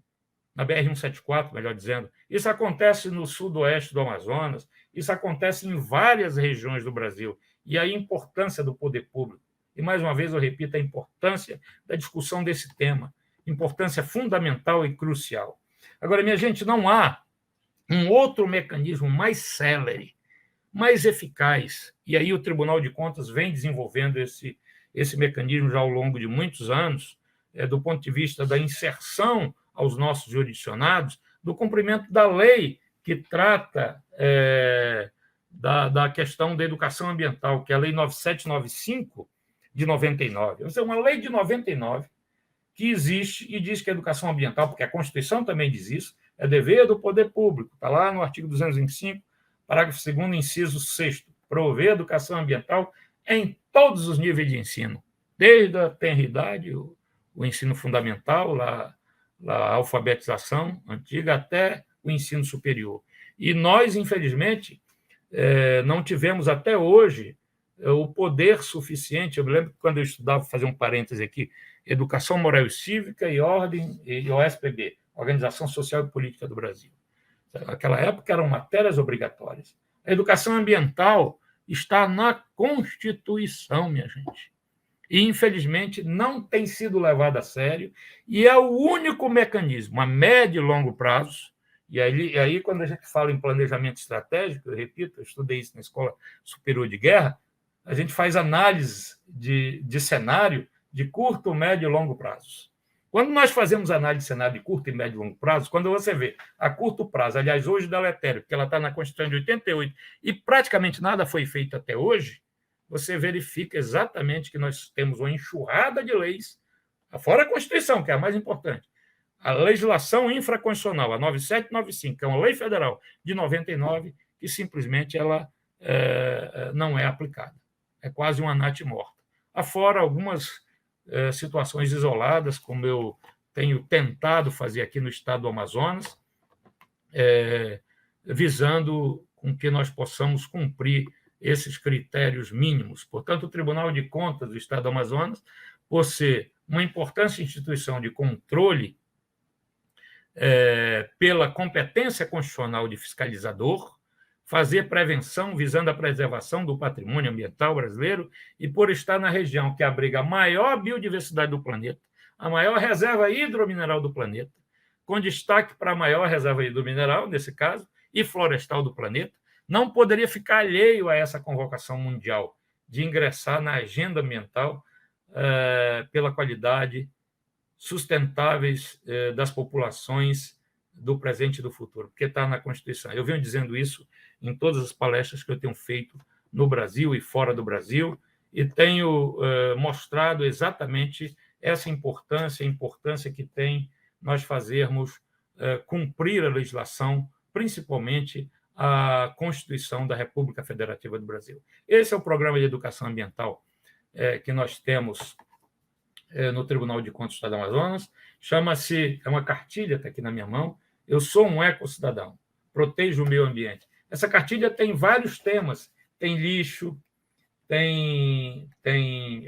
na BR-174, melhor dizendo. Isso acontece no sudoeste do Amazonas, isso acontece em várias regiões do Brasil. E a importância do poder público. E, mais uma vez, eu repito, a importância da discussão desse tema, importância fundamental e crucial. Agora, minha gente, não há um outro mecanismo mais célere, mais eficaz, e aí o Tribunal de Contas vem desenvolvendo esse mecanismo já ao longo de muitos anos, do ponto de vista da inserção aos nossos jurisdicionados, do cumprimento da lei que trata da questão da educação ambiental, que é a Lei 9795, de 99. É uma lei de 99 que existe e diz que a educação ambiental, porque a Constituição também diz isso, é dever do poder público. Está lá no artigo 225, parágrafo 2º, inciso 6º, prover educação ambiental em todos os níveis de ensino, desde a tenridade, o ensino fundamental, a alfabetização antiga, até o ensino superior. E nós, infelizmente, não tivemos até hoje o poder suficiente. Eu me lembro que quando eu estudava, fazer um parêntese aqui, Educação Moral e Cívica e Ordem e OSPB, Organização Social e Política do Brasil. Naquela época eram matérias obrigatórias. A educação ambiental está na Constituição, minha gente. E, infelizmente, não tem sido levada a sério, e é o único mecanismo a médio e longo prazo. E aí, quando a gente fala em planejamento estratégico, eu repito, eu estudei isso na Escola Superior de Guerra, a gente faz análise de cenário de curto, médio e longo prazo. Quando nós fazemos análise de cenário de curto, e médio e longo prazo, quando você vê a curto prazo, aliás, hoje deletério, porque ela está na Constituição de 88 e praticamente nada foi feito até hoje, você verifica exatamente que nós temos uma enxurrada de leis, fora a Constituição, que é a mais importante, a legislação infraconstitucional, a 9795, que é uma lei federal de 99, que simplesmente ela não é aplicada. É quase uma natimorta. Afora algumas situações isoladas, como eu tenho tentado fazer aqui no estado do Amazonas, visando com que nós possamos cumprir esses critérios mínimos. Portanto, o Tribunal de Contas do estado do Amazonas, por ser uma importante instituição de controle pela competência constitucional de fiscalizador, fazer prevenção visando a preservação do patrimônio ambiental brasileiro e por estar na região que abriga a maior biodiversidade do planeta, a maior reserva hidromineral do planeta, com destaque para a maior reserva hidromineral, nesse caso, e florestal do planeta, não poderia ficar alheio a essa convocação mundial de ingressar na agenda ambiental pela qualidade sustentáveis das populações do presente e do futuro, porque está na Constituição. Eu venho dizendo isso em todas as palestras que eu tenho feito no Brasil e fora do Brasil, e tenho mostrado exatamente essa importância, a importância que tem nós fazermos cumprir a legislação, principalmente a Constituição da República Federativa do Brasil. Esse é o programa de educação ambiental que nós temos no Tribunal de Contas do Estado do Amazonas. Chama-se, é uma cartilha, está aqui na minha mão, Eu Sou um Ecocidadão, Protejo o Meio Ambiente. Essa cartilha tem vários temas, tem lixo,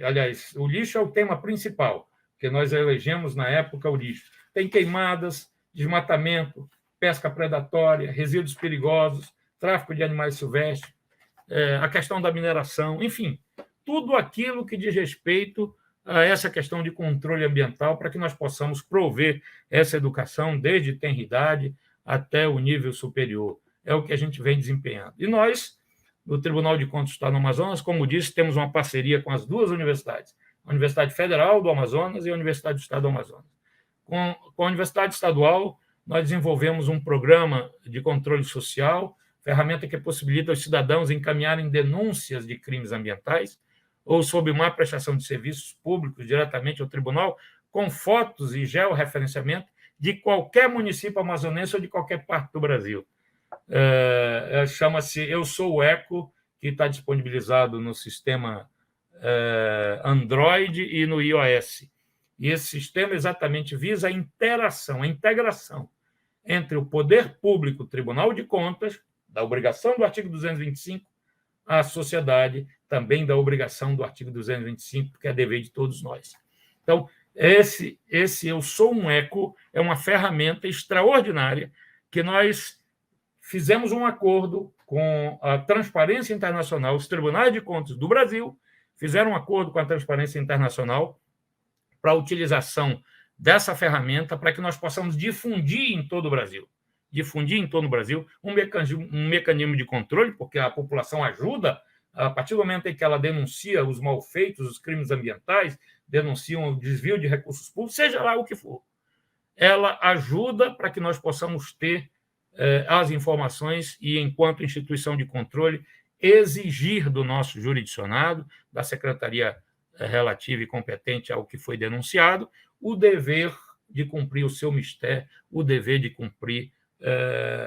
aliás, o lixo é o tema principal, que nós elegemos na época o lixo. Tem queimadas, desmatamento, pesca predatória, resíduos perigosos, tráfico de animais silvestres, a questão da mineração, enfim, tudo aquilo que diz respeito a essa questão de controle ambiental para que nós possamos prover essa educação desde tenridade até o nível superior. É o que a gente vem desempenhando. E nós, no Tribunal de Contas do Estado do Amazonas, como disse, temos uma parceria com as duas universidades, a Universidade Federal do Amazonas e a Universidade do Estado do Amazonas. Com a Universidade Estadual, nós desenvolvemos um programa de controle social, ferramenta que possibilita aos cidadãos encaminharem denúncias de crimes ambientais ou sob má prestação de serviços públicos diretamente ao tribunal, com fotos e georreferenciamento de qualquer município amazonense ou de qualquer parte do Brasil. Chama-se Eu Sou o Eco, que está disponibilizado no sistema Android e no iOS. E esse sistema exatamente visa a interação, a integração entre o poder público, o Tribunal de Contas, da obrigação do artigo 225, a sociedade também da obrigação do artigo 225, que é dever de todos nós. Então, esse Eu Sou um Eco é uma ferramenta extraordinária que nós fizemos um acordo com a Transparência Internacional, os tribunais de contas do Brasil fizeram um acordo com a Transparência Internacional para a utilização dessa ferramenta para que nós possamos difundir em todo o Brasil. Difundir em todo o Brasil um mecanismo de controle, porque a população ajuda, a partir do momento em que ela denuncia os malfeitos, os crimes ambientais, denunciam o desvio de recursos públicos, seja lá o que for. Ela ajuda para que nós possamos ter as informações e, enquanto instituição de controle, exigir do nosso jurisdicionado, da secretaria relativa e competente ao que foi denunciado, o dever de cumprir o seu mistério, o dever de cumprir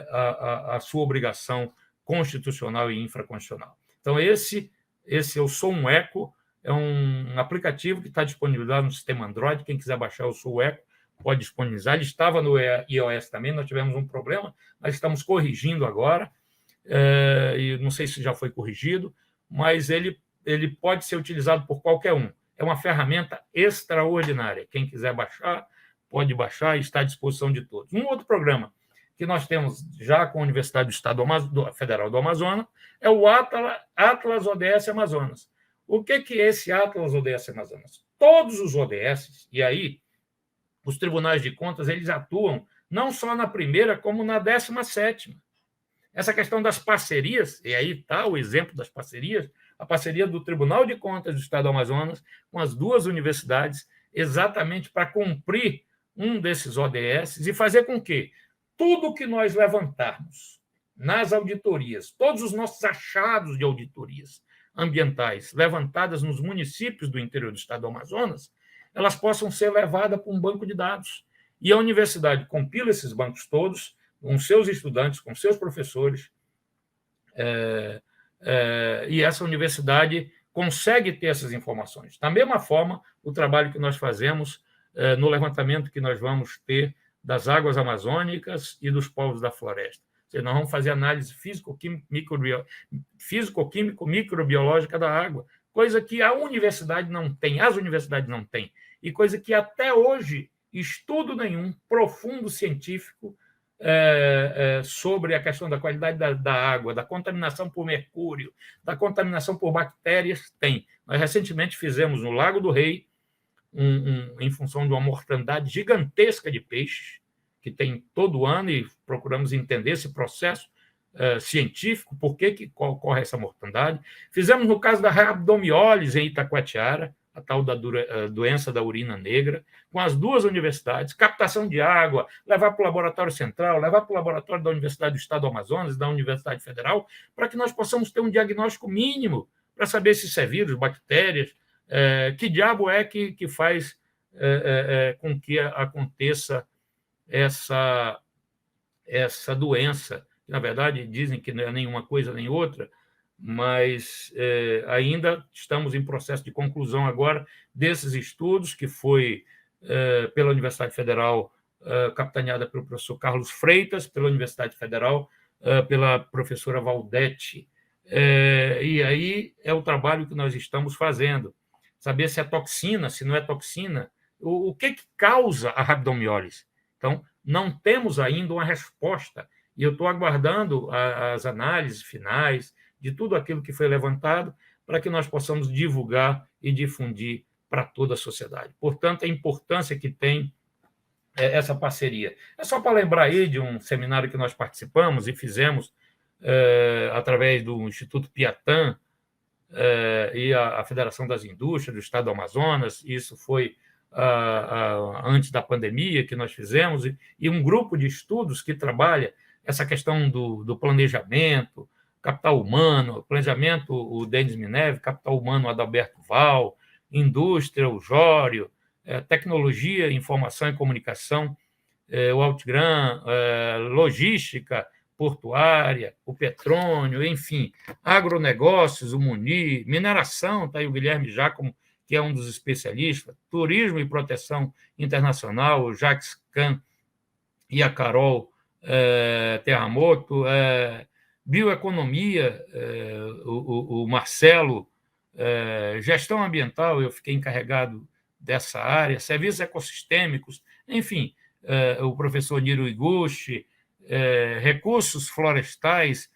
a sua obrigação constitucional e infraconstitucional. Então, esse Eu Sou um Eco é um aplicativo que está disponibilizado no sistema Android. Quem quiser baixar o Eu Sou o Eco pode disponibilizar. Ele estava no iOS também, nós tivemos um problema, mas estamos corrigindo agora, e não sei se já foi corrigido, mas ele ele pode ser utilizado por qualquer um. É uma ferramenta extraordinária. Quem quiser baixar, pode baixar e está à disposição de todos. Um outro programa que nós temos já com a Universidade do Estado Federal do Amazonas é o Atlas ODS Amazonas. O que é esse Atlas ODS Amazonas? Todos os ODS, e aí os tribunais de contas, eles atuam não só na primeira, como na 17ª. Essa questão das parcerias, e aí está o exemplo das parcerias, a parceria do Tribunal de Contas do Estado do Amazonas com as duas universidades, exatamente para cumprir um desses ODS e fazer com que tudo que nós levantarmos nas auditorias, todos os nossos achados de auditorias ambientais levantadas nos municípios do interior do Estado do Amazonas, elas possam ser levadas para um banco de dados. E a universidade compila esses bancos todos, com seus estudantes, com seus professores, e essa universidade consegue ter essas informações. Da mesma forma, o trabalho que nós fazemos no levantamento que nós vamos ter das águas amazônicas e dos povos da floresta. Ou seja, nós vamos fazer análise físico-químico-microbiológica da água, coisa que a universidade não tem, as universidades não têm, e coisa que até hoje estudo nenhum profundo científico sobre a questão da qualidade da água, da contaminação por mercúrio, da contaminação por bactérias, tem. Nós recentemente fizemos no Lago do Rei, em função de uma mortandade gigantesca de peixes, que tem todo ano, e procuramos entender esse processo científico, por que ocorre essa mortandade. Fizemos no caso da rabdomiólise em Itacoatiara, a tal da doença da urina negra, com as duas universidades, captação de água, levar para o laboratório central, levar para o laboratório da Universidade do Estado do Amazonas e da Universidade Federal, para que nós possamos ter um diagnóstico mínimo para saber se isso é vírus, bactérias, que diabo é que faz com que aconteça essa doença. Na verdade, dizem que não é nenhuma coisa nem outra, mas ainda estamos em processo de conclusão agora desses estudos, que foi pela Universidade Federal, capitaneada pelo professor Carlos Freitas, pela Universidade Federal, pela professora Valdete. E aí é o trabalho que nós estamos fazendo, saber se é toxina, se não é toxina, o que causa a rabdomiólise. Então, não temos ainda uma resposta, e eu estou aguardando as análises finais de tudo aquilo que foi levantado para que nós possamos divulgar e difundir para toda a sociedade. Portanto, a importância que tem essa parceria. É só para lembrar aí de um seminário que nós participamos e fizemos através do Instituto Piatã e a Federação das Indústrias do Estado do Amazonas. Isso foi antes da pandemia que nós fizemos, e um grupo de estudos que trabalha essa questão do planejamento, capital humano, planejamento, o Denis Mineve, capital humano, Adalberto Val, indústria, o Jório, tecnologia, informação e comunicação, o Altgran, logística portuária, o petróleo, enfim, agronegócios, o Munir, mineração, está aí o Guilherme Giacomo, que é um dos especialistas, turismo e proteção internacional, o Jacques Kahn e a Carol Terramoto, bioeconomia, o Marcelo, gestão ambiental, eu fiquei encarregado dessa área, serviços ecossistêmicos, enfim, o professor Niro Iguchi, recursos florestais,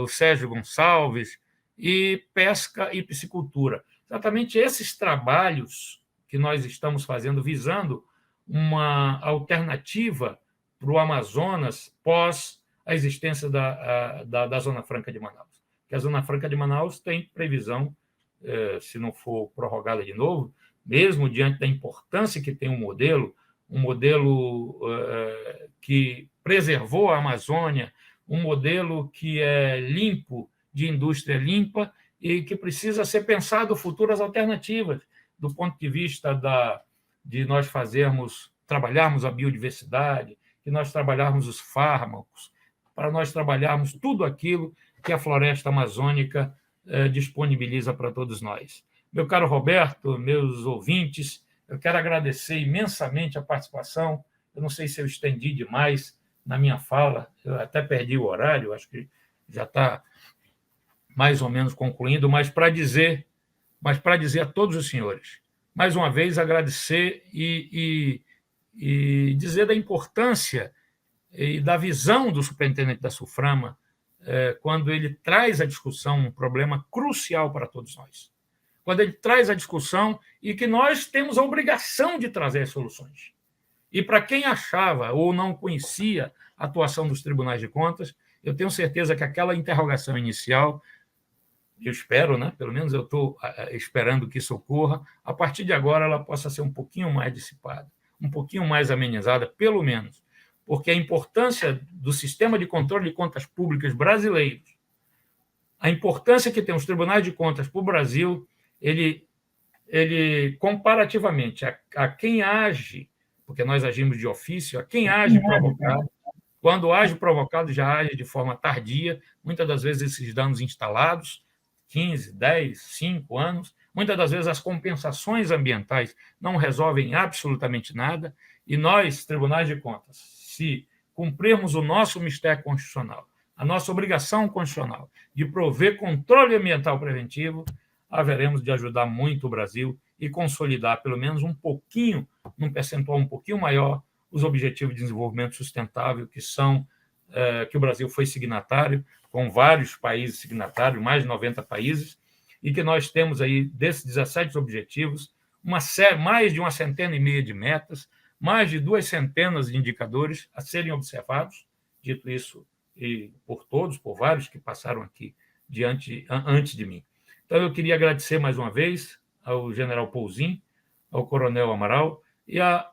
o Sérgio Gonçalves, e pesca e piscicultura. Exatamente esses trabalhos que nós estamos fazendo, visando uma alternativa para o Amazonas pós a existência da Zona Franca de Manaus. Porque a Zona Franca de Manaus tem previsão, se não for prorrogada de novo, mesmo diante da importância que tem um modelo que preservou a Amazônia, um modelo que é limpo, de indústria limpa, e que precisa ser pensado futuras alternativas, do ponto de vista de nós trabalharmos a biodiversidade, de nós trabalharmos os fármacos, para nós trabalharmos tudo aquilo que a floresta amazônica disponibiliza para todos nós. Meu caro Roberto, meus ouvintes, eu quero agradecer imensamente a participação. Eu não sei se eu estendi demais na minha fala, eu até perdi o horário, acho que já está mais ou menos concluindo, mas para dizer a todos os senhores, mais uma vez agradecer e dizer da importância e da visão do superintendente da SUFRAMA, quando ele traz à discussão um problema crucial para todos nós. Quando ele traz a discussão e que nós temos a obrigação de trazer as soluções. E para quem achava ou não conhecia a atuação dos tribunais de contas, eu tenho certeza que aquela interrogação inicial, eu espero, né? Pelo menos eu estou esperando que isso ocorra, a partir de agora ela possa ser um pouquinho mais dissipada, um pouquinho mais amenizada, pelo menos, porque a importância do sistema de controle de contas públicas brasileiros, a importância que tem os tribunais de contas para o Brasil, ele comparativamente a quem age, porque nós agimos de ofício, a quem age provocado, quando age provocado, já age de forma tardia, muitas das vezes esses danos instalados, 15, 10, 5 anos, muitas das vezes as compensações ambientais não resolvem absolutamente nada, e nós, tribunais de contas, se cumprirmos o nosso mistério constitucional, a nossa obrigação constitucional de prover controle ambiental preventivo, haveremos de ajudar muito o Brasil e consolidar, pelo menos um pouquinho, num percentual um pouquinho maior, os Objetivos de Desenvolvimento Sustentável, que o Brasil foi signatário, com vários países signatários, mais de 90 países, e que nós temos aí, desses 17 objetivos, mais de 150 de metas, mais de 200 de indicadores a serem observados, dito isso e por todos, por vários que passaram aqui antes de mim. Então, eu queria agradecer mais uma vez ao general Pouzin, ao coronel Amaral e a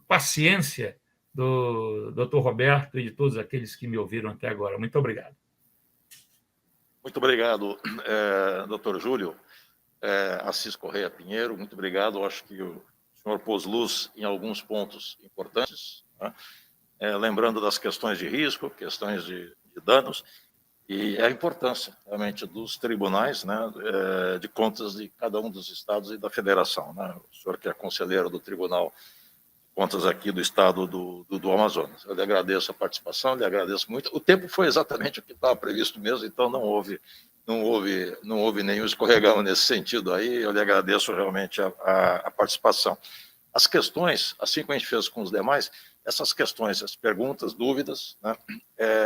paciência do Dr. Roberto e de todos aqueles que me ouviram até agora. Muito obrigado.
Muito obrigado, Dr. Júlio Assis Correia Pinheiro. Muito obrigado. Eu acho que o senhor pôs luz em alguns pontos importantes, né? Lembrando das questões de risco, questões de danos, e a importância, realmente, dos tribunais, né, de contas de cada um dos estados e da federação, né? O senhor que é conselheiro do Tribunal de Contas aqui do estado do Amazonas. Eu lhe agradeço a participação, lhe agradeço muito. O tempo foi exatamente o que estava previsto mesmo, então não houve nenhum escorregão nesse sentido aí. Eu lhe agradeço realmente a participação. As questões, assim como a gente fez com os demais, essas questões, as perguntas, dúvidas, né,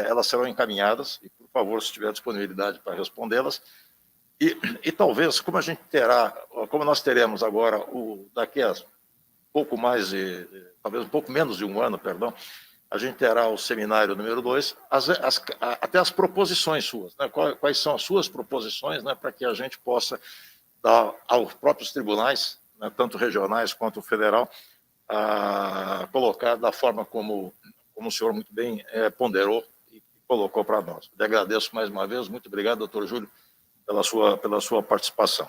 elas serão encaminhadas, e por favor, se tiver disponibilidade para respondê-las, e talvez, como nós teremos agora, daqui a pouco mais, talvez um pouco menos de um ano, perdão, a gente terá o seminário número 2, até as proposições suas, né, quais são as suas proposições, né, para que a gente possa dar aos próprios tribunais, né, tanto regionais quanto federal, a colocar da forma como o senhor muito bem ponderou e colocou para nós. Eu agradeço mais uma vez. Muito obrigado, doutor Júlio, pela sua participação.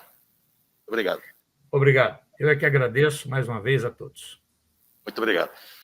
Obrigado.
Obrigado. Eu é que agradeço mais uma vez a todos.
Muito obrigado.